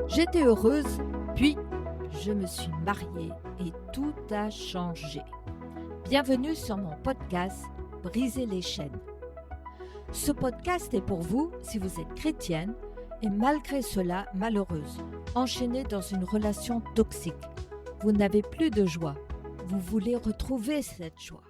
J'étais heureuse, puis je me suis mariée et tout a changé. Bienvenue sur mon podcast Briser les chaînes. Ce podcast est pour vous si vous êtes chrétienne et malgré cela malheureuse, enchaînée dans une relation toxique. Vous n'avez plus de joie. Vous voulez retrouver cette joie.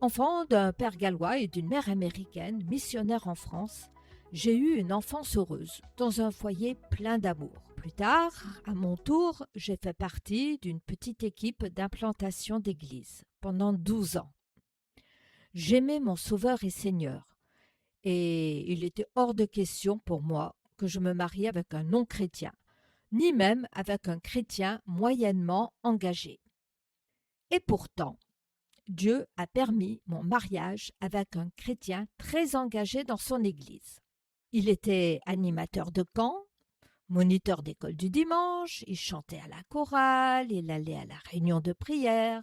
Enfant d'un père gallois et d'une mère américaine, missionnaire en France, j'ai eu une enfance heureuse, dans un foyer plein d'amour. Plus tard, à mon tour, j'ai fait partie d'une petite équipe d'implantation d'église pendant 12 ans. J'aimais mon Sauveur et Seigneur, et il était hors de question pour moi que je me marie avec un non-chrétien, ni même avec un chrétien moyennement engagé. Et pourtant, Dieu a permis mon mariage avec un chrétien très engagé dans son église. Il était animateur de camp, moniteur d'école du dimanche, il chantait à la chorale, il allait à la réunion de prière.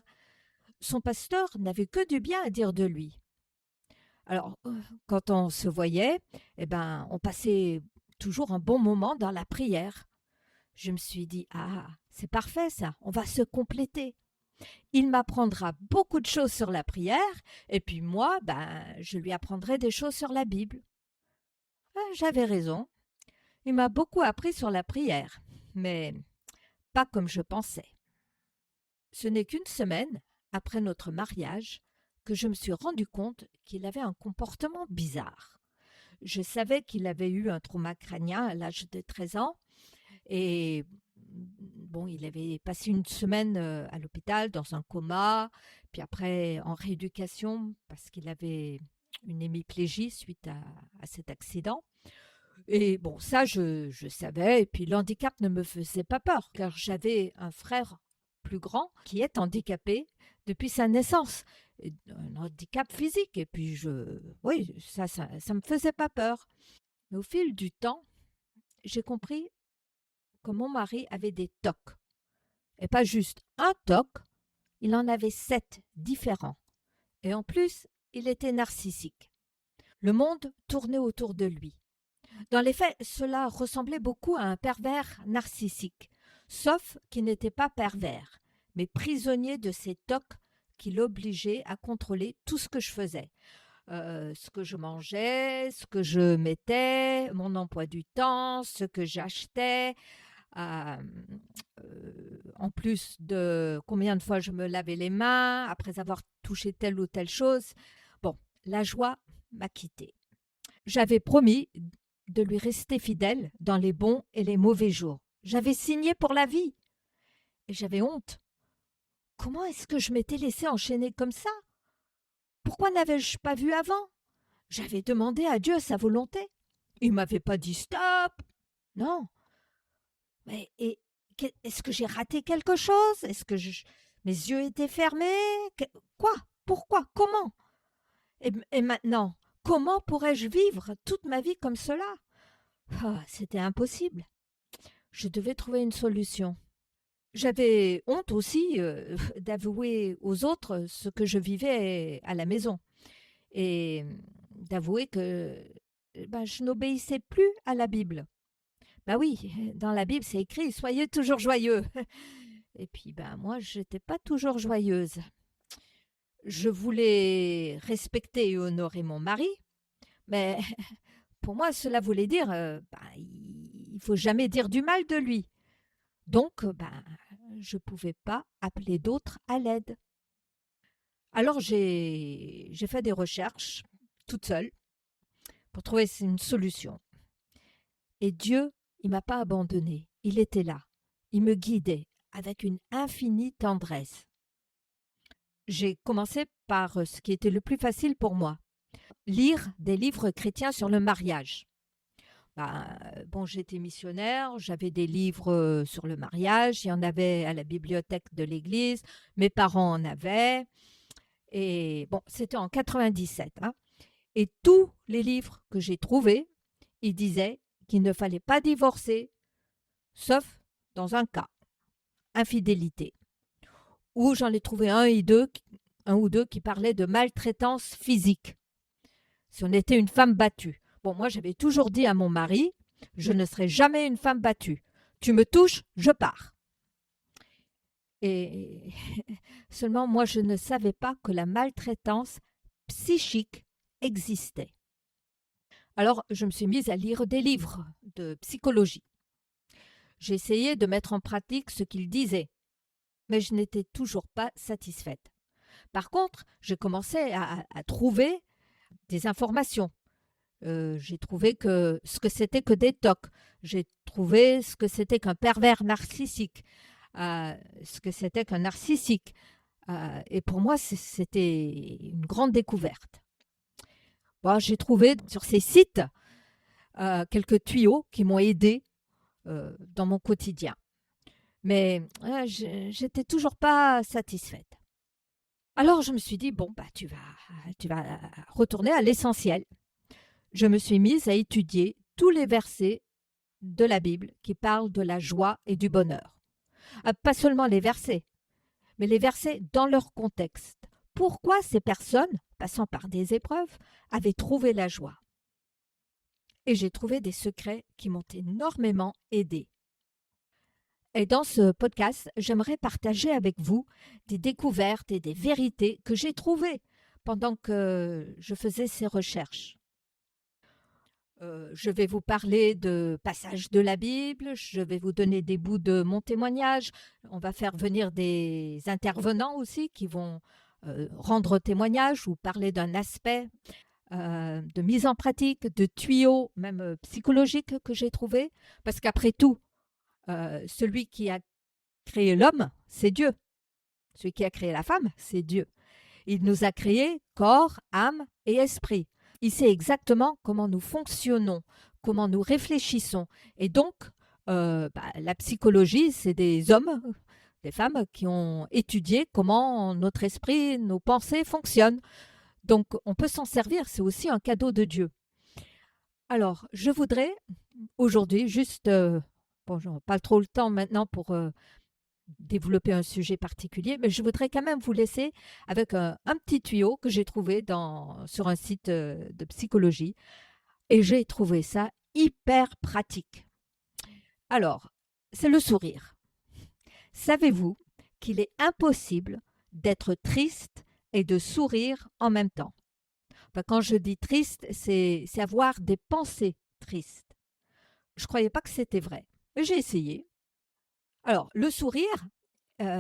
Son pasteur n'avait que du bien à dire de lui. Alors, quand on se voyait, on passait toujours un bon moment dans la prière. Je me suis dit, c'est parfait ça, on va se compléter. Il m'apprendra beaucoup de choses sur la prière, et puis moi, je lui apprendrai des choses sur la Bible. J'avais raison. Il m'a beaucoup appris sur la prière, mais pas comme je pensais. Ce n'est qu'une semaine après notre mariage que je me suis rendu compte qu'il avait un comportement bizarre. Je savais qu'il avait eu un trauma crânien à l'âge de 13 ans et il avait passé une semaine à l'hôpital dans un coma, puis après en rééducation parce qu'il avait une hémiplégie suite à cet accident. Et ça, je savais. Et puis, l'handicap ne me faisait pas peur, car j'avais un frère plus grand qui est handicapé depuis sa naissance. Un handicap physique. Et puis, ça me faisait pas peur. Mais au fil du temps, j'ai compris que mon mari avait des TOC. Et pas juste un TOC, il en avait 7 différents. Et en plus, il était narcissique. Le monde tournait autour de lui. Dans les faits, cela ressemblait beaucoup à un pervers narcissique, sauf qu'il n'était pas pervers, mais prisonnier de ces tocs qui l'obligeaient à contrôler tout ce que je faisais. Ce que je mangeais, ce que je mettais, mon emploi du temps, ce que j'achetais, en plus de combien de fois je me lavais les mains après avoir touché telle ou telle chose. La joie m'a quittée. J'avais promis de lui rester fidèle dans les bons et les mauvais jours. J'avais signé pour la vie. Et j'avais honte. Comment est-ce que je m'étais laissée enchaîner comme ça? Pourquoi n'avais-je pas vu avant? J'avais demandé à Dieu sa volonté. Il ne m'avait pas dit stop. Non. Mais est-ce que j'ai raté quelque chose? Est-ce que mes yeux étaient fermés? Quoi? Pourquoi? Comment? Et maintenant, comment pourrais-je vivre toute ma vie comme cela? C'était impossible. Je devais trouver une solution. J'avais honte aussi d'avouer aux autres ce que je vivais à la maison et d'avouer que je n'obéissais plus à la Bible. Oui, dans la Bible, c'est écrit « Soyez toujours joyeux ». Et puis, moi, je n'étais pas toujours joyeuse. Je voulais respecter et honorer mon mari, mais pour moi, cela voulait dire il ne faut jamais dire du mal de lui. Donc, je ne pouvais pas appeler d'autres à l'aide. Alors, j'ai fait des recherches toute seule pour trouver une solution. Et Dieu, il ne m'a pas abandonnée. Il était là. Il me guidait avec une infinie tendresse. J'ai commencé par ce qui était le plus facile pour moi. Lire des livres chrétiens sur le mariage. J'étais missionnaire, j'avais des livres sur le mariage, il y en avait à la bibliothèque de l'église, mes parents en avaient, et c'était en 97. Et tous les livres que j'ai trouvés, ils disaient qu'il ne fallait pas divorcer, sauf dans un cas, infidélité. Ou j'en ai trouvé un ou deux qui parlaient de maltraitance physique, si on était une femme battue. Moi, j'avais toujours dit à mon mari, je ne serai jamais une femme battue. Tu me touches, je pars. Et seulement moi, je ne savais pas que la maltraitance psychique existait. Alors, je me suis mise à lire des livres de psychologie. J'ai essayé de mettre en pratique ce qu'ils disaient, mais je n'étais toujours pas satisfaite. Par contre, j'ai commencé à trouver des informations. J'ai trouvé ce que c'était que des TOC. J'ai trouvé ce que c'était qu'un pervers narcissique, ce que c'était qu'un narcissique. Et pour moi, c'était une grande découverte. Bon, j'ai trouvé sur ces sites quelques tuyaux qui m'ont aidé dans mon quotidien. Mais j'étais toujours pas satisfaite. Alors je me suis dit, bon, tu vas retourner à l'essentiel. Je me suis mise à étudier tous les versets de la Bible qui parlent de la joie et du bonheur. Pas seulement les versets, mais les versets dans leur contexte. Pourquoi ces personnes, passant par des épreuves, avaient trouvé la joie? Et j'ai trouvé des secrets qui m'ont énormément aidée. Et dans ce podcast, j'aimerais partager avec vous des découvertes et des vérités que j'ai trouvées pendant que je faisais ces recherches. Je vais vous parler de passages de la Bible, je vais vous donner des bouts de mon témoignage. On va faire venir des intervenants aussi qui vont rendre témoignage ou parler d'un aspect de mise en pratique, de tuyaux même psychologiques que j'ai trouvé. Parce qu'après tout, celui qui a créé l'homme, c'est Dieu. Celui qui a créé la femme, c'est Dieu. Il nous a créés corps, âme et esprit. Il sait exactement comment nous fonctionnons, comment nous réfléchissons. Et donc, la psychologie, c'est des hommes, des femmes qui ont étudié comment notre esprit, nos pensées fonctionnent. Donc, on peut s'en servir, c'est aussi un cadeau de Dieu. Alors, je voudrais aujourd'hui juste... je n'ai pas trop le temps maintenant pour développer un sujet particulier, mais je voudrais quand même vous laisser avec un petit tuyau que j'ai trouvé sur un site de psychologie et j'ai trouvé ça hyper pratique. Alors, c'est le sourire. Savez-vous qu'il est impossible d'être triste et de sourire en même temps? Quand je dis triste, c'est avoir des pensées tristes. Je ne croyais pas que c'était vrai. J'ai essayé. Alors, le sourire,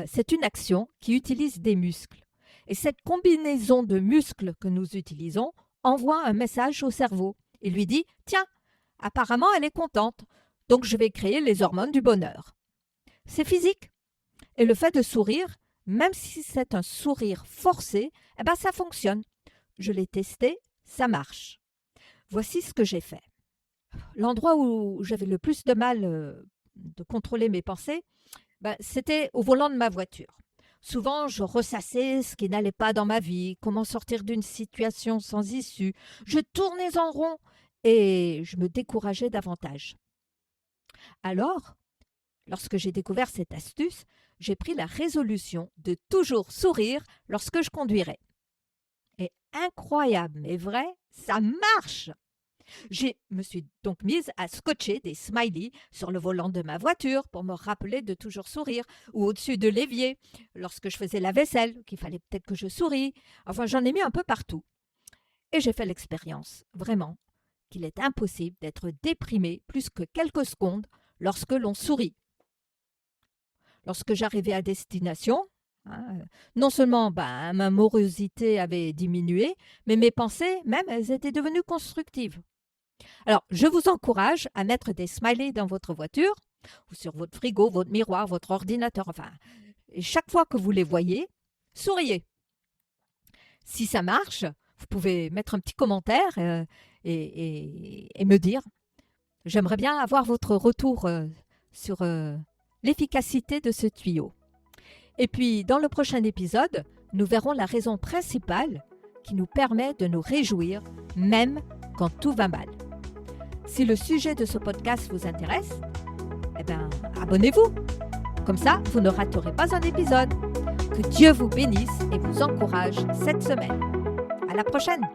c'est une action qui utilise des muscles. Et cette combinaison de muscles que nous utilisons envoie un message au cerveau et lui dit « Tiens, apparemment elle est contente, donc je vais créer les hormones du bonheur. » C'est physique. Et le fait de sourire, même si c'est un sourire forcé, ça fonctionne. Je l'ai testé, ça marche. Voici ce que j'ai fait. L'endroit où j'avais le plus de mal de contrôler mes pensées, c'était au volant de ma voiture. Souvent, je ressassais ce qui n'allait pas dans ma vie, comment sortir d'une situation sans issue. Je tournais en rond et je me décourageais davantage. Alors, lorsque j'ai découvert cette astuce, j'ai pris la résolution de toujours sourire lorsque je conduirais. Et incroyable mais vrai, ça marche! Je me suis donc mise à scotcher des smileys sur le volant de ma voiture pour me rappeler de toujours sourire, ou au-dessus de l'évier, lorsque je faisais la vaisselle, qu'il fallait peut-être que je sourie. Enfin, j'en ai mis un peu partout. Et j'ai fait l'expérience, vraiment, qu'il est impossible d'être déprimé plus que quelques secondes lorsque l'on sourit. Lorsque j'arrivais à destination, non seulement ma morosité avait diminué, mais mes pensées, même, elles étaient devenues constructives. Alors, je vous encourage à mettre des smileys dans votre voiture, ou sur votre frigo, votre miroir, votre ordinateur, et chaque fois que vous les voyez, souriez. Si ça marche, vous pouvez mettre un petit commentaire et me dire. J'aimerais bien avoir votre retour sur l'efficacité de ce tuyau. Et puis, dans le prochain épisode, nous verrons la raison principale qui nous permet de nous réjouir, même quand tout va mal. Si le sujet de ce podcast vous intéresse, abonnez-vous. Comme ça, vous ne raterez pas un épisode. Que Dieu vous bénisse et vous encourage cette semaine. À la prochaine!